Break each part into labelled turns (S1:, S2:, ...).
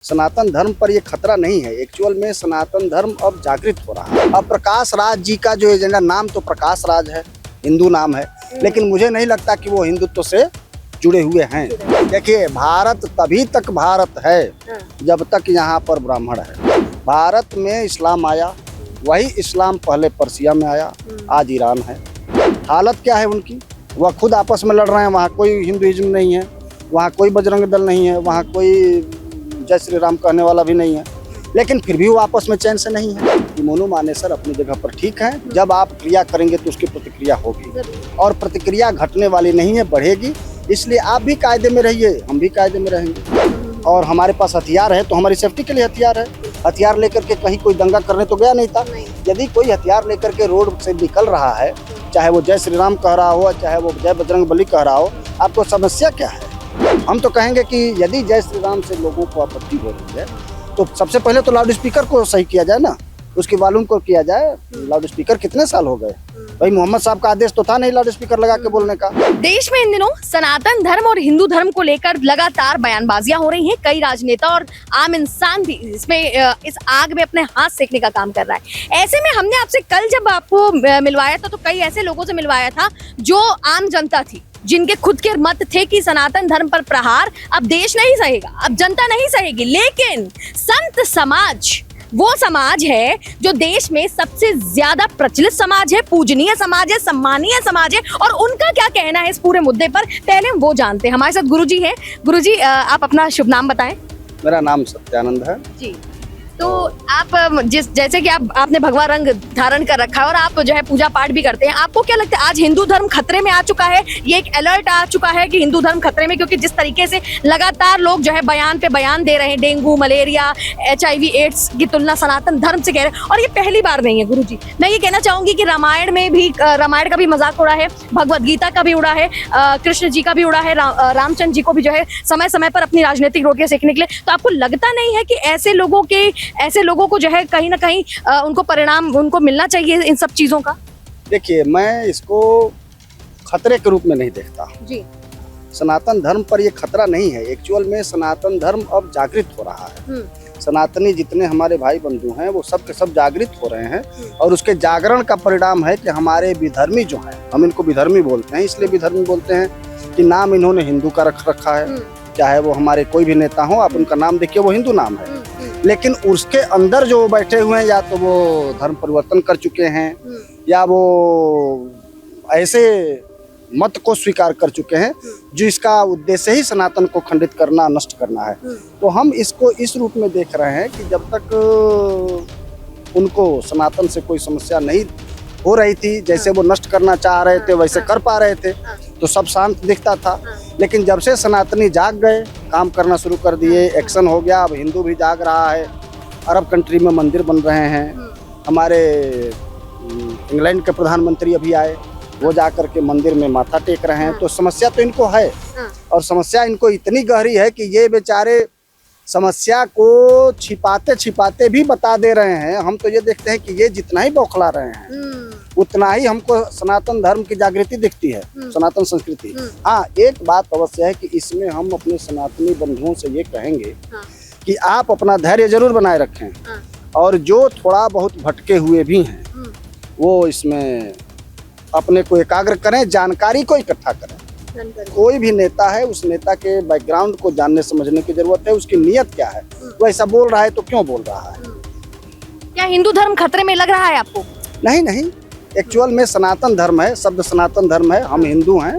S1: सनातन धर्म पर ये खतरा नहीं है। एक्चुअल में सनातन धर्म अब जागृत हो रहा है। अब प्रकाश राज जी का जो एजेंडा, नाम तो प्रकाश राज है, हिंदू नाम है, लेकिन मुझे नहीं लगता कि वो हिंदुत्व से जुड़े हुए हैं। देखिए, भारत तभी तक भारत है जब तक यहाँ पर ब्राह्मण है। भारत में इस्लाम आया, वही इस्लाम पहले पर्सिया में आया, आज ईरान है। हालत क्या है उनकी? वह खुद आपस में लड़ रहे हैं। वहाँ कोई हिंदुइज्म नहीं है, वहाँ कोई बजरंग दल नहीं है, वहाँ कोई जय श्री राम कहने वाला भी नहीं है, लेकिन फिर भी वो आपस में चैन से नहीं है। मोनू मानेसर अपनी जगह पर ठीक है। जब आप क्रिया करेंगे तो उसकी प्रतिक्रिया होगी, और प्रतिक्रिया घटने वाली नहीं है, बढ़ेगी। इसलिए आप भी कायदे में रहिए, हम भी कायदे में रहेंगे। और हमारे पास हथियार है तो हमारी सेफ्टी के लिए हथियार है। हथियार लेकर के कहीं कोई दंगा करने तो गया नहीं था। यदि कोई हथियार लेकर के रोड से निकल रहा है, चाहे वो जय श्री राम कह रहा हो, चाहे वो जय बजरंग बली कह रहा हो, आपको समस्या क्या है? हम तो कहेंगे कि यदि जय श्री राम से लोगों को आपत्ति हो रही है तो सबसे पहले तो लाउड स्पीकर को सही किया जाए ना, उसकी वॉल्यूम को किया जाए। लाउड स्पीकर कितने साल हो गए भाई? मोहम्मद साहब का आदेश तो था नहीं लाउड स्पीकर लगा के बोलने का।
S2: देश में इन दिनों सनातन धर्म और हिंदू धर्म को लेकर लगातार बयानबाजियां हो रही हैं। कई राजनेता और आम इंसान भी इसमें इस आग में अपने हाथ सेकने का काम कर रहा है। ऐसे में हमने आपसे कल जब आपको मिलवाया था तो कई ऐसे लोगों से मिलवाया था जो आम जनता थी, जिनके खुद के मत थे कि सनातन धर्म पर प्रहार अब देश नहीं सहेगा, अब जनता नहीं सहेगी। लेकिन संत समाज वो समाज है जो देश में सबसे ज्यादा प्रचलित समाज है, पूजनीय समाज है, सम्मानीय समाज है, और उनका क्या कहना है इस पूरे मुद्दे पर, पहले हम वो जानते हैं। हमारे साथ गुरुजी हैं। गुरुजी, आप अपना शुभ नाम बताएं।
S1: मेरा नाम सत्यानंद है
S2: जी। तो आप जैसे कि आपने भगवा रंग धारण कर रखा है और आप जो है पूजा पाठ भी करते हैं, आपको क्या लगता है आज हिंदू धर्म खतरे में आ चुका है? ये एक अलर्ट आ चुका है कि हिंदू धर्म खतरे में, क्योंकि जिस तरीके से लगातार लोग जो है बयान पे बयान दे रहे हैं, डेंगू, मलेरिया, HIV, एड्स की तुलना सनातन धर्म से कह रहे हैं। और ये पहली बार नहीं है गुरुजी। मैं ये कहना चाहूंगी कि रामायण में भी रामायण का भी मजाक उड़ा है, भगवद गीता का भी उड़ा है, कृष्ण जी का भी उड़ा है, रामचंद्र जी को भी जो है समय समय पर अपनी राजनीतिक रोटियां सेकने के लिए। तो आपको लगता नहीं है कि ऐसे लोगों को जो है कहीं ना कहीं उनको परिणाम उनको मिलना चाहिए इन सब चीजों का? देखिए,
S1: मैं इसको खतरे के रूप में नहीं देखता
S2: जी।
S1: सनातन धर्म पर ये खतरा नहीं है। एक्चुअल में सनातन धर्म अब जागृत हो रहा है। सनातनी जितने हमारे भाई बंधु हैं वो सब के सब जागृत हो रहे हैं, और उसके जागरण का परिणाम है कि हमारे विधर्मी जो हैं, हम इनको विधर्मी बोलते हैं, इसलिए विधर्मी बोलते हैं कि नाम इन्होंने हिंदू का रख रखा है। चाहे वो हमारे कोई भी नेता हो, आप उनका नाम देखिए, वो हिंदू नाम है, लेकिन उसके अंदर जो बैठे हुए हैं, या तो वो धर्म परिवर्तन कर चुके हैं, या वो ऐसे मत को स्वीकार कर चुके हैं जिसका उद्देश्य ही सनातन को खंडित करना, नष्ट करना है। तो हम इसको इस रूप में देख रहे हैं कि जब तक उनको सनातन से कोई समस्या नहीं हो रही थी, जैसे वो नष्ट करना चाह रहे थे वैसे कर पा रहे थे, तो सब शांत दिखता था। लेकिन जब से सनातनी जाग गए, काम करना शुरू कर दिए, एक्शन हो गया, अब हिंदू भी जाग रहा है। अरब कंट्री में मंदिर बन रहे हैं। हमारे इंग्लैंड के प्रधानमंत्री अभी आए, वो जा करके मंदिर में माथा टेक रहे हैं। तो समस्या तो इनको है, और समस्या इनको इतनी गहरी है कि ये बेचारे समस्या को छिपाते छिपाते भी बता दे रहे हैं। हम तो ये देखते हैं कि ये जितना ही बौखला रहे हैं उतना ही हमको सनातन धर्म की जागृति दिखती है, सनातन संस्कृति। हाँ, एक बात अवश्य है कि इसमें हम अपने सनातनी बंधुओं से ये कहेंगे कि आप अपना धैर्य जरूर बनाए रखें, और जो थोड़ा बहुत भटके हुए भी हैं वो इसमें अपने को एकाग्र करें, जानकारी को इकट्ठा करें। कोई भी नेता है, उस नेता के बैकग्राउंड को जानने समझने की जरूरत है, उसकी नीयत क्या है, वो ऐसा बोल रहा है तो क्यों बोल रहा है।
S2: क्या हिंदू धर्म खतरे में लग रहा है आपको?
S1: नहीं, एक्चुअल में सनातन धर्म है, शब्द सनातन धर्म है, हम हिंदू हैं,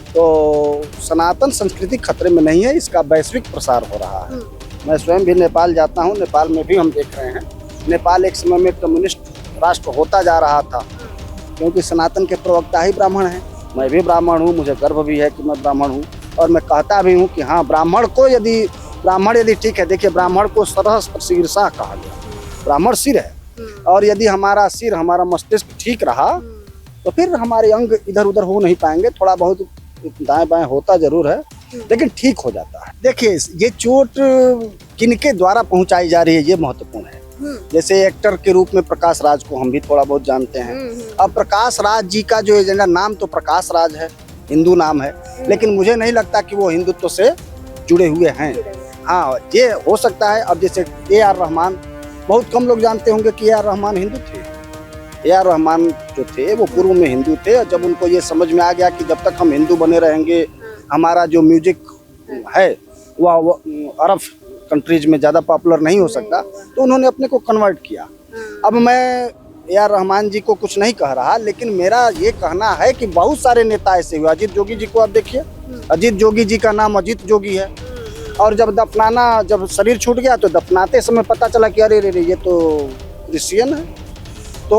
S1: तो सनातन संस्कृति खतरे में नहीं है, इसका वैश्विक प्रसार हो रहा है। मैं स्वयं भी नेपाल जाता हूँ, नेपाल में भी हम देख रहे हैं। नेपाल एक समय में कम्युनिस्ट राष्ट्र होता जा रहा था, क्योंकि सनातन के प्रवक्ता ही ब्राह्मण हैं। मैं भी ब्राह्मण हूँ, मुझे गर्व भी है कि मैं ब्राह्मण हूँ, और मैं कहता भी हूँ कि हाँ, ब्राह्मण यदि ठीक है। देखिए, ब्राह्मण को सरह शीर्षा कहा गया, ब्राह्मण सिर है, और यदि हमारा सिर, हमारा मस्तिष्क ठीक रहा तो फिर हमारे अंग इधर उधर हो नहीं पाएंगे। थोड़ा बहुत दाएं बाएं होता जरूर है, लेकिन ठीक हो जाता है। देखिए, ये चोट किनके द्वारा पहुंचाई जा रही है, ये महत्वपूर्ण है। जैसे एक्टर के रूप में प्रकाश राज को हम भी थोड़ा बहुत जानते हैं। अब प्रकाश राज जी का जो एजेंडा, नाम तो प्रकाश राज है, हिंदू नाम है, लेकिन मुझे नहीं लगता कि वो हिंदुत्व से जुड़े हुए हैं। हाँ, ये हो सकता है। अब जैसे A.R. रहमान, बहुत कम लोग जानते होंगे कि A.R. रहमान हिंदू थे। A.R. रहमान जो थे वो पूर्व में हिंदू थे, और जब उनको ये समझ में आ गया कि जब तक हम हिंदू बने रहेंगे हमारा जो म्यूजिक है वह अरब कंट्रीज में ज़्यादा पॉपुलर नहीं हो सकता, तो उन्होंने अपने को कन्वर्ट किया। अब मैं A.R. रहमान जी को कुछ नहीं कह रहा, लेकिन मेरा ये कहना है कि बहुत सारे नेता ऐसे हुए। अजीत जोगी जी को आप देखिए, अजीत जोगी जी का नाम अजीत जोगी है, और जब दफनाना, जब शरीर छूट गया तो दफनाते समय पता चला कि अरे रे ये तो क्रिश्चियन है। तो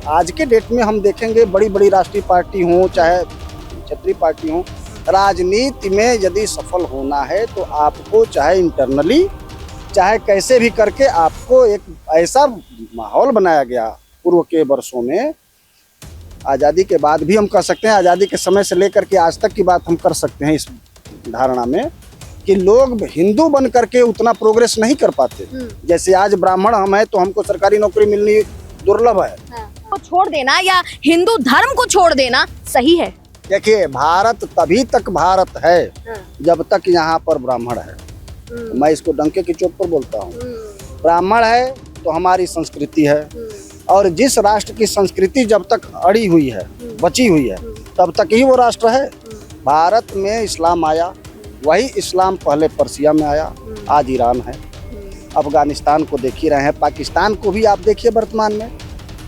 S1: आज के डेट में हम देखेंगे बड़ी बड़ी राष्ट्रीय पार्टी हो चाहे क्षेत्रीय पार्टी हो, राजनीति में यदि सफल होना है तो आपको चाहे इंटरनली चाहे कैसे भी करके आपको एक ऐसा माहौल बनाया गया पूर्व के वर्षों में, आज़ादी के बाद भी हम कह सकते हैं, आज़ादी के समय से लेकर के आज तक की बात हम कर सकते हैं इस धारणा में कि लोग हिंदू बन करके उतना प्रोग्रेस नहीं कर पाते। जैसे आज ब्राह्मण हम हैं तो हमको सरकारी नौकरी मिलनी दुर्लभ है।
S2: को छोड़ देना या हिंदू धर्म को छोड़ देना सही है?
S1: देखिए, भारत तभी तक भारत है जब तक यहाँ पर ब्राह्मण है। मैं इसको डंके की चोट पर बोलता हूँ। ब्राह्मण है तो हमारी संस्कृति है, और जिस राष्ट्र की संस्कृति जब तक अड़ी हुई है, बची हुई है, तब तक ही वो राष्ट्र है। भारत में इस्लाम आया, वही इस्लाम पहले पर्सिया में आया, आज ईरान है। अफगानिस्तान को देख ही रहे हैं, पाकिस्तान को भी आप देखिए वर्तमान में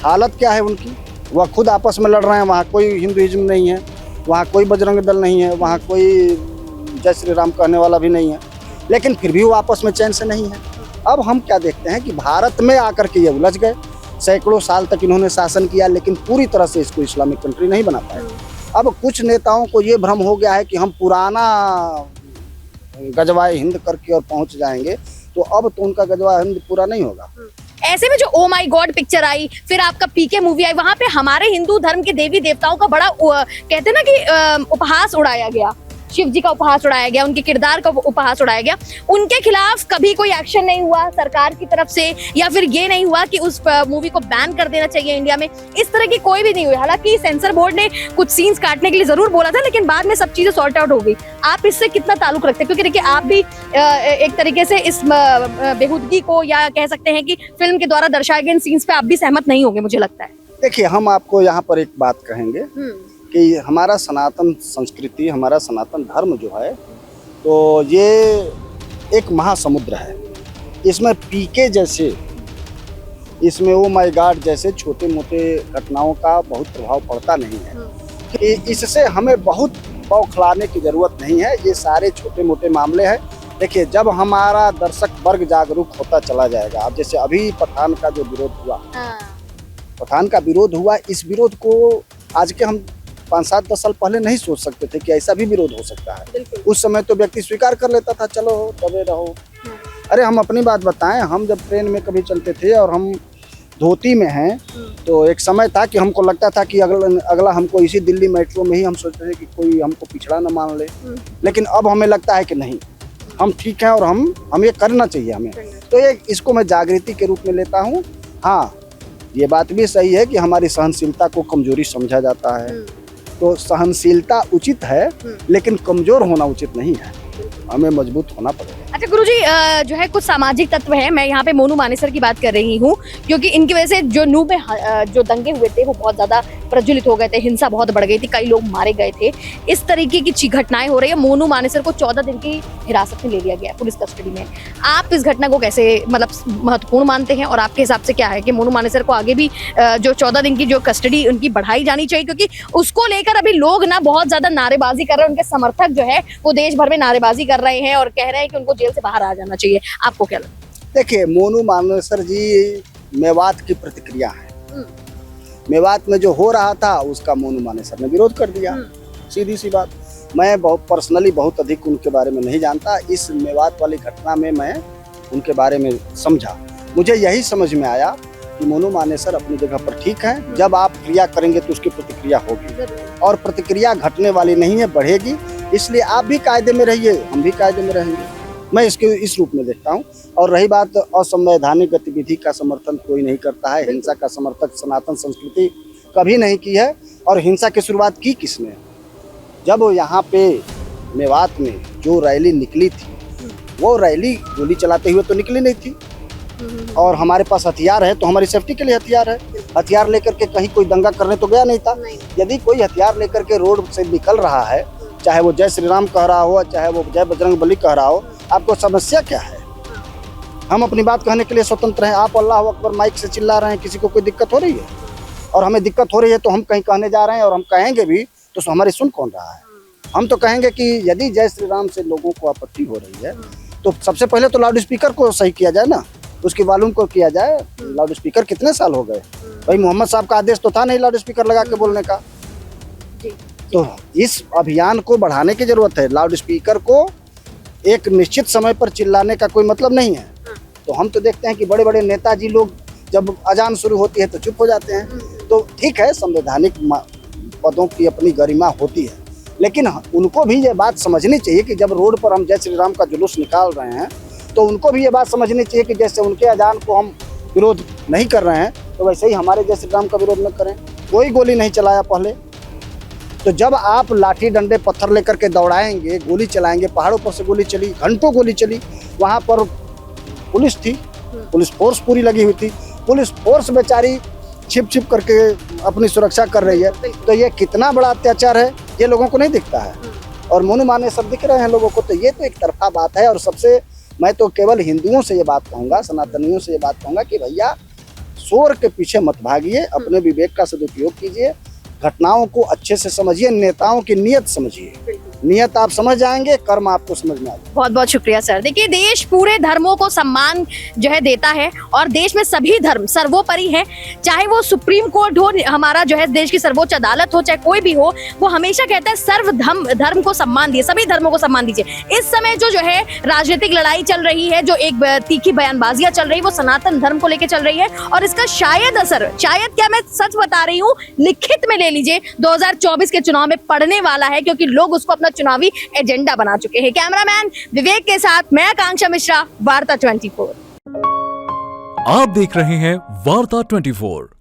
S1: हालत क्या है उनकी। वह खुद आपस में लड़ रहे हैं, वहाँ कोई हिंदुइज्म नहीं है, वहाँ कोई बजरंग दल नहीं है, वहाँ कोई जय श्री राम कहने वाला भी नहीं है, लेकिन फिर भी वो आपस में चैन से नहीं है। अब हम क्या देखते हैं कि भारत में आकर के ये उलझ गए। सैकड़ों साल तक इन्होंने शासन किया, लेकिन पूरी तरह से इसको इस्लामिक कंट्री नहीं बना पाए। अब कुछ नेताओं को ये भ्रम हो गया है कि हम पुराना गजवाए हिंद करके और पहुंच जाएंगे, तो अब तो उनका गजवा हिंद पूरा नहीं होगा।
S2: ऐसे में जो ओ माई गॉड पिक्चर आई, फिर आपका पीके मूवी आई, वहां पे हमारे हिंदू धर्म के देवी देवताओं का बड़ा कहते हैं ना कि उपहास उड़ाया गया, शिव जी का उपहास उड़ाया गया, उनके किरदार का उपहास उड़ाया गया। उनके खिलाफ कभी कोई एक्शन नहीं हुआ सरकार की तरफ से, या फिर ये नहीं हुआ कि उस मूवी को बैन कर देना चाहिए इंडिया में, इस तरह की कोई भी नहीं हुई। हालांकि सेंसर बोर्ड ने कुछ सीन्स काटने के लिए जरूर बोला था, लेकिन बाद में सब चीजें सॉर्ट आउट हो गई। आप इससे कितना ताल्लुक रखते हैं? क्योंकि देखिए, आप भी एक तरीके से इस बेहुदगी को, या कह सकते हैं कि फिल्म के द्वारा दर्शाए गए सीन्स पे आप भी सहमत नहीं होंगे, मुझे लगता है।
S1: देखिए, हम आपको यहाँ पर एक बात कहेंगे कि हमारा सनातन संस्कृति, हमारा सनातन धर्म जो है, तो ये एक महासमुद्र है। इसमें पीके जैसे, इसमें ओ माय गॉड जैसे छोटे मोटे घटनाओं का बहुत प्रभाव पड़ता नहीं है, कि इससे हमें बहुत बौखलाने की जरूरत नहीं है। ये सारे छोटे मोटे मामले हैं। देखिए, जब हमारा दर्शक वर्ग जागरूक होता चला जाएगा, अब जैसे अभी पठान का जो विरोध हुआ, पठान का विरोध हुआ, इस विरोध को आज के हम 5-7-10 साल पहले नहीं सोच सकते थे कि ऐसा भी विरोध हो सकता है। उस समय तो व्यक्ति स्वीकार कर लेता था, चलो दबे रहो। अरे हम अपनी बात बताएं, हम जब ट्रेन में कभी चलते थे और हम धोती में हैं, तो एक समय था कि हमको लगता था कि अगला हमको इसी दिल्ली मेट्रो में ही हम सोचते थे कि कोई हमको पिछड़ा न मान ले, लेकिन अब हमें लगता है कि नहीं, हम ठीक हैं और हम ये करना चाहिए हमें। तो ये इसको मैं जागृति के रूप में लेता हूँ। हाँ, ये बात भी सही है कि हमारी सहनशीलता को कमजोरी समझा जाता है, तो सहनशीलता उचित है, लेकिन कमजोर होना उचित नहीं है, हमें मजबूत होना पड़ेगा।
S2: अच्छा गुरुजी, जो है कुछ सामाजिक तत्व है, मैं यहाँ पे मोनू मानेसर की बात कर रही हूँ, क्योंकि इनकी वजह से जो नूह में जो दंगे हुए थे वो बहुत ज्यादा प्रज्वलित हो गए थे, हिंसा बहुत बढ़ गई थी, कई लोग मारे गए थे। इस तरीके की घटनाएं हो रही है। मोनू मानेसर को 14 दिन की हिरासत में ले लिया गया पुलिस कस्टडी में। आप इस घटना को कैसे मतलब महत्वपूर्ण मानते हैं, और आपके हिसाब से क्या है कि मोनू मानेसर को आगे भी जो 14 दिन की जो कस्टडी उनकी बढ़ाई जानी चाहिए? क्योंकि उसको लेकर अभी लोग ना बहुत ज्यादा नारेबाजी कर रहे हैं, उनके समर्थक जो है वो देश भर में नारेबाजी कर रहे हैं और कह रहे हैं कि उनको जेल से बाहर आ जाना चाहिए। आपको क्या लगता है?
S1: देखिए, मोनू मानेसर जी मेवात की प्रतिक्रिया है। मेवात में जो हो रहा था उसका मोनू मानेसर ने विरोध कर दिया, सीधी सी बात। मैं बहुत पर्सनली बहुत अधिक उनके बारे में नहीं जानता। इस मेवात वाली घटना में मैं उनके बारे में समझा, मुझे यही समझ में आया कि मोनू मानेसर अपनी जगह पर ठीक है। जब आप क्रिया करेंगे तो उसकी प्रतिक्रिया होगी, और प्रतिक्रिया घटने वाली नहीं है, बढ़ेगी। इसलिए आप भी कायदे में रहिए, हम भी कायदे में रहेंगे। मैं इसके इस रूप में देखता हूँ। और रही बात असंवैधानिक गतिविधि का समर्थन कोई नहीं करता है। हिंसा का समर्थक सनातन संस्कृति कभी नहीं की है। और हिंसा की शुरुआत की किसने? जब यहाँ पे मेवात में जो रैली निकली थी, वो रैली गोली चलाते हुए तो निकली नहीं थी। और हमारे पास हथियार है तो हमारी सेफ्टी के लिए हथियार है। हथियार लेकर के कहीं कोई दंगा करने तो गया नहीं था। यदि कोई हथियार लेकर के रोड से निकल रहा है, चाहे वो जय श्री राम कह रहा हो, चाहे वो जय बजरंग बली कह रहा हो, आपको समस्या क्या है? हम अपनी बात कहने के लिए स्वतंत्र हैं। आप अल्लाह अकबर माइक से चिल्ला रहे हैं, किसी को कोई दिक्कत हो रही है? और हमें दिक्कत हो रही है तो हम कहीं कहने जा रहे हैं और हम कहेंगे भी तो हमारी सुन कौन रहा है? हम तो कहेंगे कि यदि जय श्री राम से लोगों को आपत्ति हो रही है तो सबसे पहले तो लाउड स्पीकर को सही किया जाए ना, उसकी वॉल्यूम को किया जाए। लाउड स्पीकर कितने साल हो गए भाई? मोहम्मद साहब का आदेश तो था नहीं लाउड स्पीकर लगा के बोलने का। तो इस अभियान को बढ़ाने की जरूरत है। लाउड स्पीकर को एक निश्चित समय पर चिल्लाने का कोई मतलब नहीं है। तो हम तो देखते हैं कि बड़े बड़े नेताजी लोग जब अजान शुरू होती है तो चुप हो जाते हैं। तो ठीक है, संवैधानिक पदों की अपनी गरिमा होती है, लेकिन उनको भी ये बात समझनी चाहिए कि जब रोड पर हम जय श्री राम का जुलूस निकाल रहे हैं तो उनको भी ये बात समझनी चाहिए कि जैसे उनके अजान को हम विरोध नहीं कर रहे हैं तो वैसे ही हमारे जय श्री राम का विरोध न करें। कोई गोली नहीं चलाया पहले। तो जब आप लाठी डंडे पत्थर लेकर के दौड़ाएंगे, गोली चलाएंगे, पहाड़ों पर से गोली चली, घंटों गोली चली, वहाँ पर पुलिस थी, पुलिस फोर्स पूरी लगी हुई थी। पुलिस फोर्स बेचारी छिप छिप करके अपनी सुरक्षा कर रही है। तो ये कितना बड़ा अत्याचार है ये लोगों को नहीं दिखता है, और मुँह माने सब दिख रहे हैं लोगों को। तो ये तो एक तरफा बात है। और सबसे मैं तो केवल हिंदुओं से ये बात कहूँगा, सनातनियों से ये बात कहूँगा कि भैया शोर के पीछे मत भागिए, अपने विवेक का सदुपयोग कीजिए, घटनाओं को अच्छे से समझिए, नेताओं की नीयत समझिए। नियत आप समझ जाएंगे, कर्म आपको समझ में आएगा।
S2: बहुत बहुत शुक्रिया सर। देखिए, देश पूरे धर्मों को सम्मान जो है देता है और देश में सभी धर्म सर्वोपरि है। चाहे वो सुप्रीम कोर्ट हो, हमारा जो है देश की सर्वोच्च अदालत हो, चाहे कोई भी हो, वो हमेशा कहता है सर्व धर्म को सम्मान दिए, सभी धर्मों को सम्मान दीजिए। इस समय जो है राजनीतिक लड़ाई चल रही है, जो एक तीखी बयानबाजियां चल रही है, वो सनातन धर्म को लेकर चल रही है और इसका शायद असर, शायद क्या मैं सच बता रही हूँ, लिखित में ले लीजिए 2024 के चुनाव में पड़ने वाला है, क्योंकि लोग उसको अपना चुनावी एजेंडा बना चुके हैं। कैमरामैन विवेक के साथ मैं आकांक्षा मिश्रा, वार्ता 24।
S3: आप देख रहे हैं वार्ता 24।